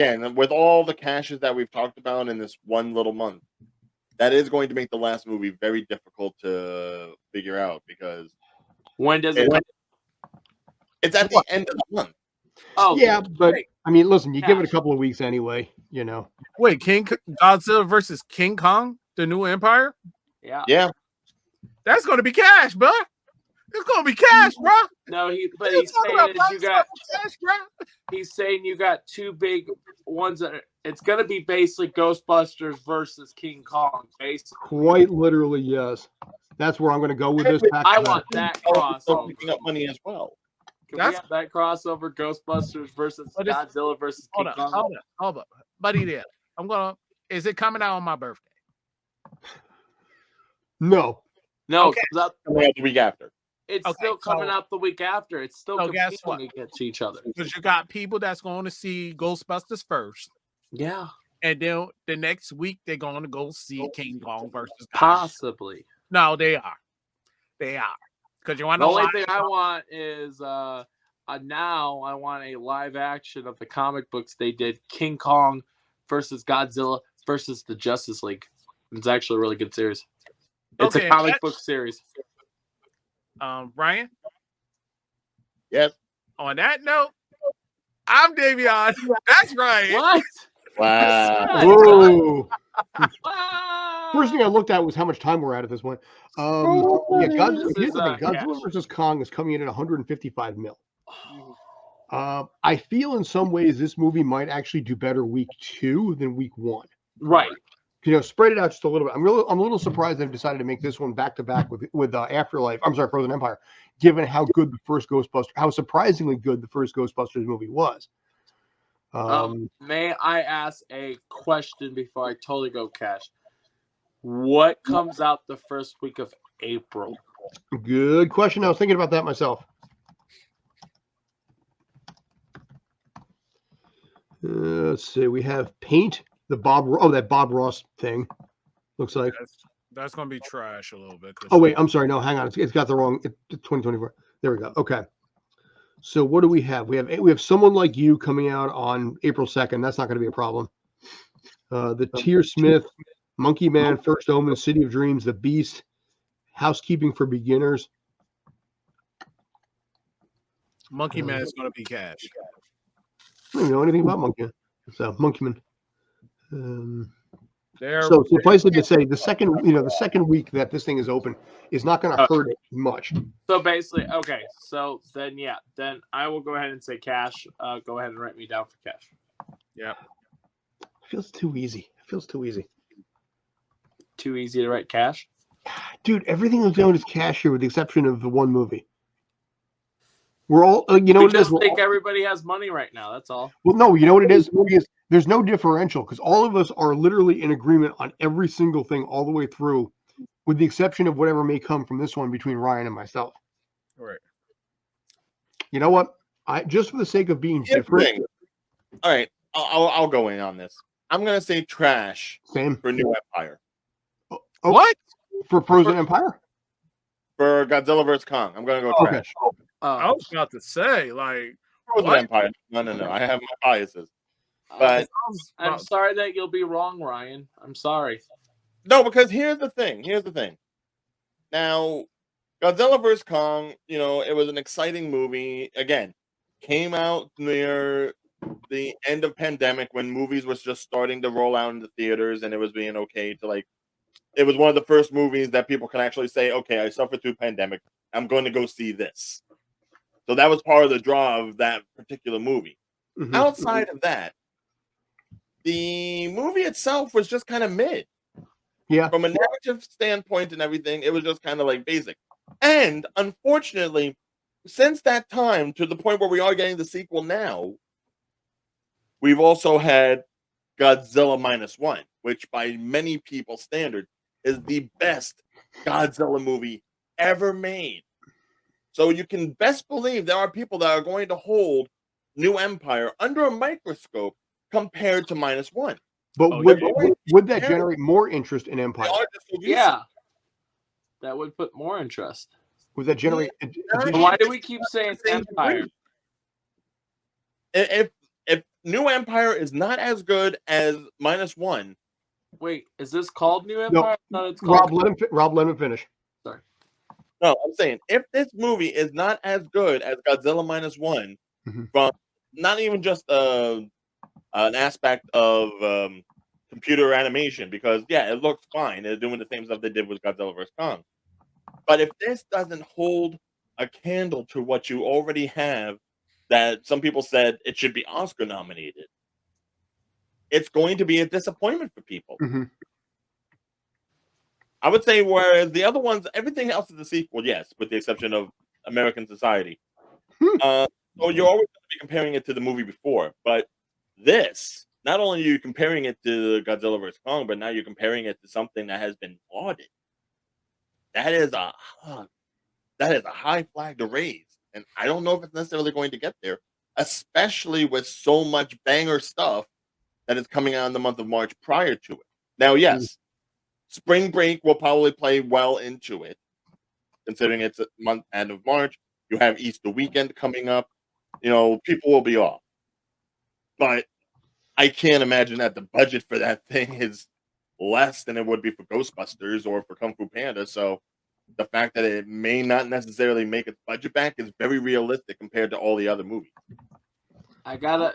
And with all the caches that we've talked about in this one little month, that is going to make the last movie very difficult to figure out because when does it? It's at the end of the month. Oh yeah, but I mean, listen, you give it a couple of weeks anyway. Wait, Godzilla versus King Kong, the new Empire? Yeah. That's going to be cash, bro. It's going to be cash, bro. No, he's saying he's saying you got two big ones that it's going to be basically Ghostbusters versus King Kong, basically. Quite literally, yes. That's where I'm going to go with this. I want that crossover. Picking up money as well. Can we have that crossover? Ghostbusters versus Godzilla versus King Kong. Hold on, buddy. There, is it coming out on my birthday? No. Okay. Coming out the week after. It's still coming out the week after. It's still competing against each other. Because you got people that's going to see Ghostbusters first. Yeah. And then the next week they're going to go see King Kong versus Godzilla. Possibly. No, they are. They are. Because you want the only thing I want is now I want a live action of the comic books they did, King Kong versus Godzilla versus the Justice League. It's actually a really good series. It's a comic book series. Ryan? Yes. On that note, I'm Davion. That's right. What? Wow. Whoa. First thing I looked at was how much time we're at this point. Godzilla versus Kong is coming in at 155 mil. I feel in some ways this movie might actually do better week 2 than week 1. Right. Spread it out just a little bit. I'm a little surprised they've decided to make this one back to back with Afterlife. I'm sorry, Frozen Empire, given how good the first how surprisingly good the first Ghostbusters movie was. May I ask a question before I totally go cash? What comes out the first week of April? Good question. I was thinking about that myself. Let's see. We have Paint, that Bob Ross thing. Looks like that's going to be trash a little bit. Oh wait, I'm sorry. No, hang on. It's got the wrong. 2024. There we go. Okay. So what do we have? We have Someone Like You coming out on April 2nd. That's not going to be a problem. The Tier Smith, Monkey Man, First Omen, City of Dreams, The Beast, Housekeeping for Beginners. Monkey Man is going to be cash. I don't know anything about Monkey Man. So Monkey Man. So suffice it to say, the second week that this thing is open is not going to hurt much. So basically, okay. So then I will go ahead and say cash. Go ahead and write me down for cash. Yeah. Feels too easy. Too easy to write cash? Dude, everything is known as cash here with the exception of the one movie. We're all, what it is? I think everybody has money right now. That's all. Well, no, you know what it is? There's no differential because all of us are literally in agreement on every single thing all the way through, with the exception of whatever may come from this one between Ryan and myself. Right. You know what? Just for the sake of being different. All right, I'll go in on this. I'm gonna say trash. Same for New Empire. What? For Frozen Empire? For Godzilla vs. Kong, I'm gonna go trash. I was about to say, like, Frozen Empire. No. I have my biases. But I'm sorry that you'll be wrong, Ryan. I'm sorry. No, because here's the thing. Now, Godzilla vs. Kong, it was an exciting movie. Again, came out near the end of pandemic when movies was just starting to roll out in the theaters and it was being okay to it was one of the first movies that people can actually say, okay, I suffered through pandemic. I'm going to go see this. So that was part of the draw of that particular movie. Mm-hmm. Outside of that, the movie itself was just kind of mid. Yeah. From a narrative standpoint and everything, it was just kind of like basic. And unfortunately, since that time to the point where we are getting the sequel now, we've also had Godzilla -1, which by many people's standards is the best Godzilla movie ever made. So you can best believe there are people that are going to hold New Empire under a microscope compared to -1. But would that generate more interest in Empire? Yeah. That would put more interest. Would that generate? Why do we keep saying Empire? If New Empire is not as good as -1. Wait, is this called New No, Empire? No, it's called. Rob, let him finish. Sorry. No, I'm saying if this movie is not as good as Godzilla -1, Mhm. from not even just an aspect of computer animation, because yeah, it looks fine. They're doing the same stuff they did with Godzilla vs Kong. But if this doesn't hold a candle to what you already have, that some people said it should be Oscar nominated, it's going to be a disappointment for people. Mhm. I would say whereas the other ones, everything else is a sequel, yes, with the exception of American Society. Hmm. So you're always going to be comparing it to the movie before, but this, not only are you comparing it to Godzilla vs Kong, but now you're comparing it to something that has been lauded. That is a that is a high flag to raise, and I don't know if it's necessarily going to get there, especially with so much banger stuff that is coming out in the month of March prior to it. Now, yes, spring break will probably play well into it, considering it's a month end of March. You have Easter weekend coming up. People will be off, but I can't imagine that the budget for that thing is less than it would be for Ghostbusters or for Kung Fu Panda. So the fact that it may not necessarily make its budget back is very realistic compared to all the other movies. I gotta.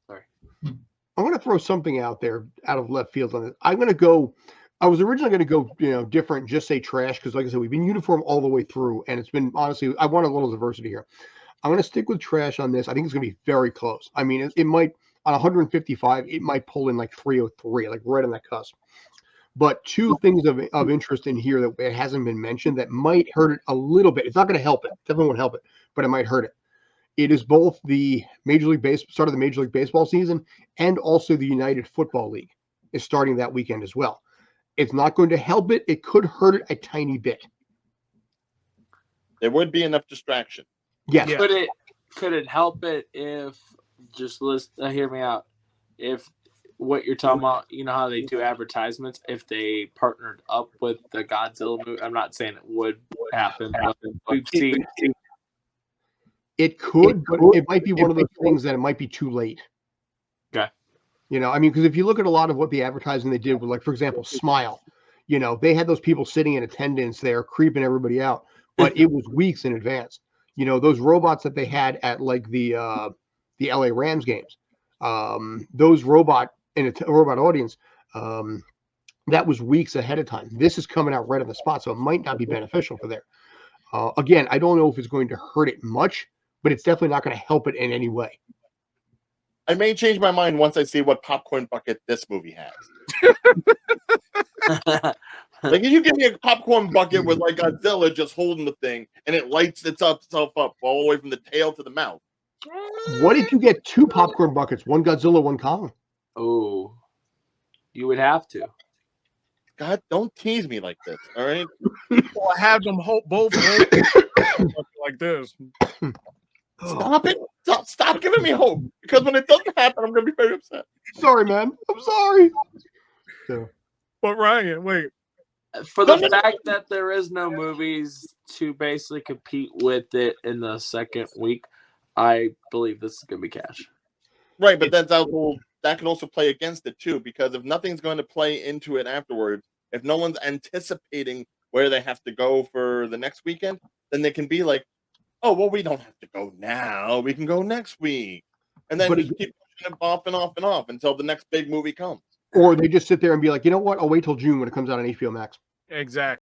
Sorry. I'm going to throw something out there out of left field on this. I'm going to go. I was originally going to go, different, just say trash, because like I said, we've been uniform all the way through, and it's been honestly, I want a little diversity here. I'm going to stick with trash on this. I think it's going to be very close. I mean, it might on 155, it might pull in like 303, like right on that cusp. But two things of interest in here that it hasn't been mentioned that might hurt it a little bit. It's not going to help it. Definitely won't help it, but it might hurt it. It is both the start of the Major League Baseball season and also the United Football League is starting that weekend as well. It's not going to help it. It could hurt it a tiny bit. There would be enough distraction. Yes. Yeah. Could it help it if hear me out? If what you're talking about, you know how they do advertisements, if they partnered up with the Godzilla movie, I'm not saying it would happen, but we've seen It could, but it might be one of those things that it might be too late. Okay. Because if you look at a lot of what the advertising they did with, like, for example, Smile, they had those people sitting in attendance there creeping everybody out, but it was weeks in advance. Those robots that they had at like the LA Rams games, those robot audience, that was weeks ahead of time. This is coming out right on the spot, so it might not be beneficial for there. Again, I don't know if it's going to hurt it much, but it's definitely not going to help it in any way. I may change my mind once I see what popcorn bucket this movie has. Like, if you give me a popcorn bucket with like Godzilla just holding the thing and it lights itself up all the way from the tail to the mouth. What if you get two popcorn buckets, one Godzilla, one Kong? Oh, you would have to. God, don't tease me like this, all right? Or have them both hold like this. Stop it. Stop giving me hope. Because when it doesn't happen, I'm going to be very upset. Sorry, man. I'm sorry. So, But Ryan, wait. For the fact that there is no movies to basically compete with it in the second week, I believe this is going to be cash. Right, but that can also play against it too, because if nothing's going to play into it afterwards, if no one's anticipating where they have to go for the next weekend, then they can be like, oh, well, we don't have to go now. We can go next week. And then just keep pushing it off and off and off until the next big movie comes. or they just sit there and be like, you know what? I'll wait till June when it comes out on HBO Max. Exactly.